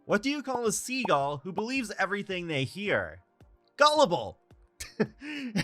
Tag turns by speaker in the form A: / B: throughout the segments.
A: What do you call a seagull who believes everything they hear? Gullible!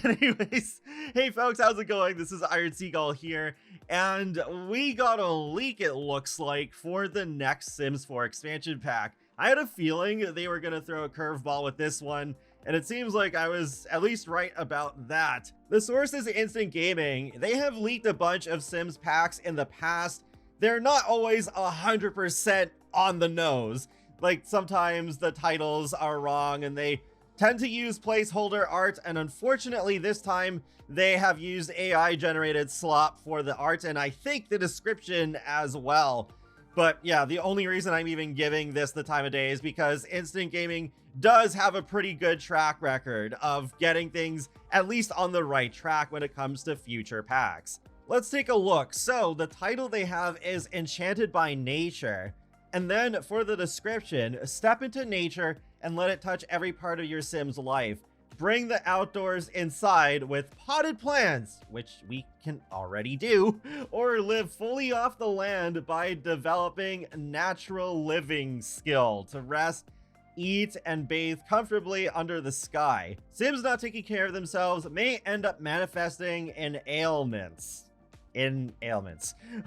A: Anyways, hey folks, how's it going? This is Iron Seagull here, and we got a leak, it looks like, for the next Sims 4 expansion pack. I had a feeling they were going to throw a curveball with this one, and it seems like I was at least right about that. The source is Instant Gaming. They have leaked a bunch of Sims packs in the past. They're not always 100% on the nose. Like, sometimes the titles are wrong and they tend to use placeholder art, and unfortunately this time they have used AI generated slop for the art and I think the description as well. But yeah, the only reason I'm even giving this the time of day is because Instant Gaming does have a pretty good track record of getting things at least on the right track when it comes to future packs. Let's take a look. So the title they have is Enchanted by Nature. And then for the description, step into nature and let it touch every part of your Sim's life. Bring the outdoors inside with potted plants, which we can already do, or live fully off the land by developing natural living skill to rest, eat, and bathe comfortably under the sky. Sims not taking care of themselves may end up manifesting in ailments,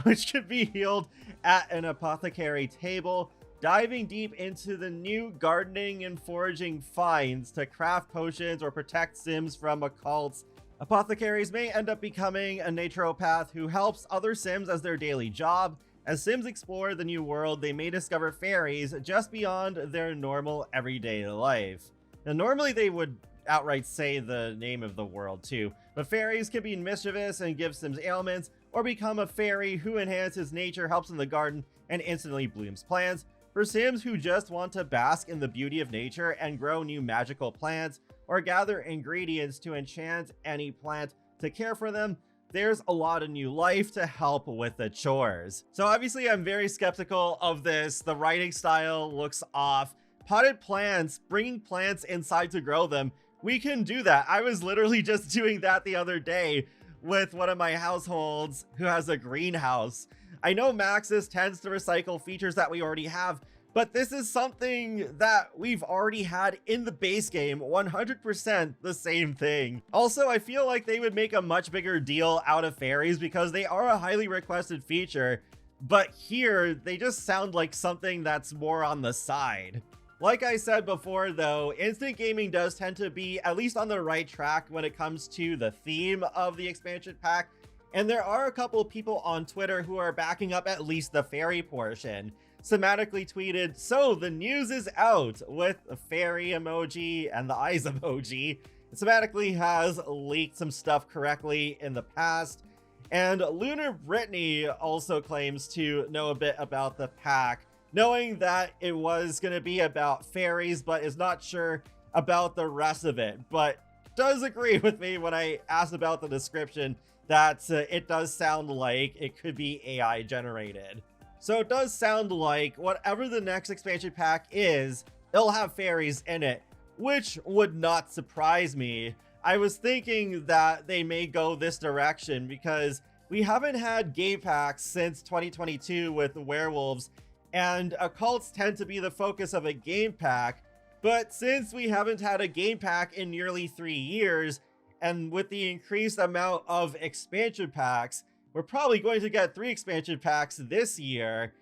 A: which could be healed at an apothecary table, diving deep into the new gardening and foraging finds to craft potions or protect Sims from occults. Apothecaries may end up becoming a naturopath who helps other Sims as their daily job. As Sims explore the new world, they may discover fairies just beyond their normal everyday life. Now, normally they would outright say the name of the world too, but fairies can be mischievous and give Sims ailments, or become a fairy who enhances nature, helps in the garden, and instantly blooms plants. For Sims who just want to bask in the beauty of nature and grow new magical plants, or gather ingredients to enchant any plant to care for them, there's a lot of new life to help with the chores. So obviously I'm very skeptical of this. The writing style looks off. Potted plants, bringing plants inside to grow them, we can do that. I was literally just doing that the other day with one of my households who has a greenhouse. I know Maxis tends to recycle features that we already have, but this is something that we've already had in the base game, 100% the same thing. Also, I feel like they would make a much bigger deal out of fairies because they are a highly requested feature, but here they just sound like something that's more on the side. Like I said before though, Instant Gaming does tend to be at least on the right track when it comes to the theme of the expansion pack, and there are a couple of people on Twitter who are backing up at least the fairy portion. Thematically tweeted, "So the news is out," with a fairy emoji and the eyes emoji. It thematically has leaked some stuff correctly in the past. And Lunar Brittany also claims to know a bit about the pack, knowing that it was going to be about fairies, but is not sure about the rest of it, but does agree with me when I asked about the description that it does sound like it could be AI generated. So it does sound like whatever the next expansion pack is, it'll have fairies in it, which would not surprise me. I was thinking that they may go this direction because we haven't had game packs since 2022 with werewolves, and occults tend to be the focus of a game pack. But since we haven't had a game pack in nearly 3 years, and with the increased amount of expansion packs, we're probably going to get 3 expansion packs this year.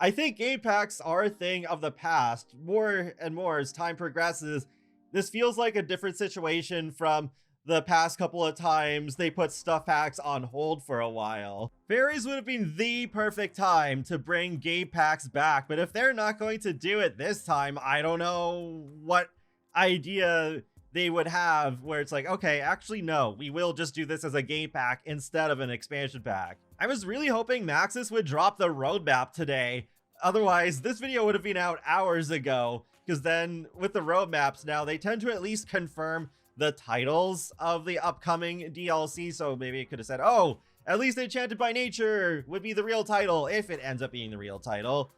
A: I think game packs are a thing of the past. More and more as time progresses, this feels like a different situation from the past couple of times they put stuff packs on hold for a while. Fairies would have been the perfect time to bring game packs back, but if they're not going to do it this time, I don't know what idea they would have where it's like, okay, actually no, we will just do this as a game pack instead of an expansion pack. I was really hoping Maxis would drop the roadmap today. Otherwise, this video would have been out hours ago, because then with the roadmaps now, they tend to at least confirm the titles of the upcoming DLC. So maybe it could have said, oh, at least Enchanted by Nature would be the real title if it ends up being the real title.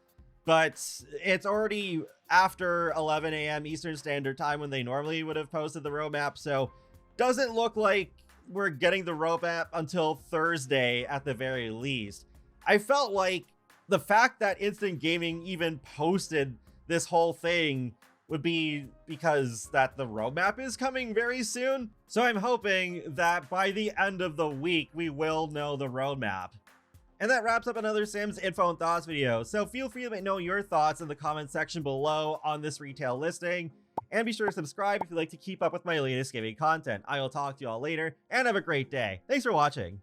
A: But it's already after 11 a.m. Eastern Standard Time when they normally would have posted the roadmap. So doesn't look like we're getting the roadmap until Thursday at the very least. I felt like the fact that Instant Gaming even posted this whole thing would be because that the roadmap is coming very soon. So I'm hoping that by the end of the week, we will know the roadmap. And that wraps up another Sims info and thoughts video. So feel free to let me know your thoughts in the comment section below on this retail listing. And be sure to subscribe if you'd like to keep up with my latest gaming content. I will talk to you all later, and have a great day. Thanks for watching.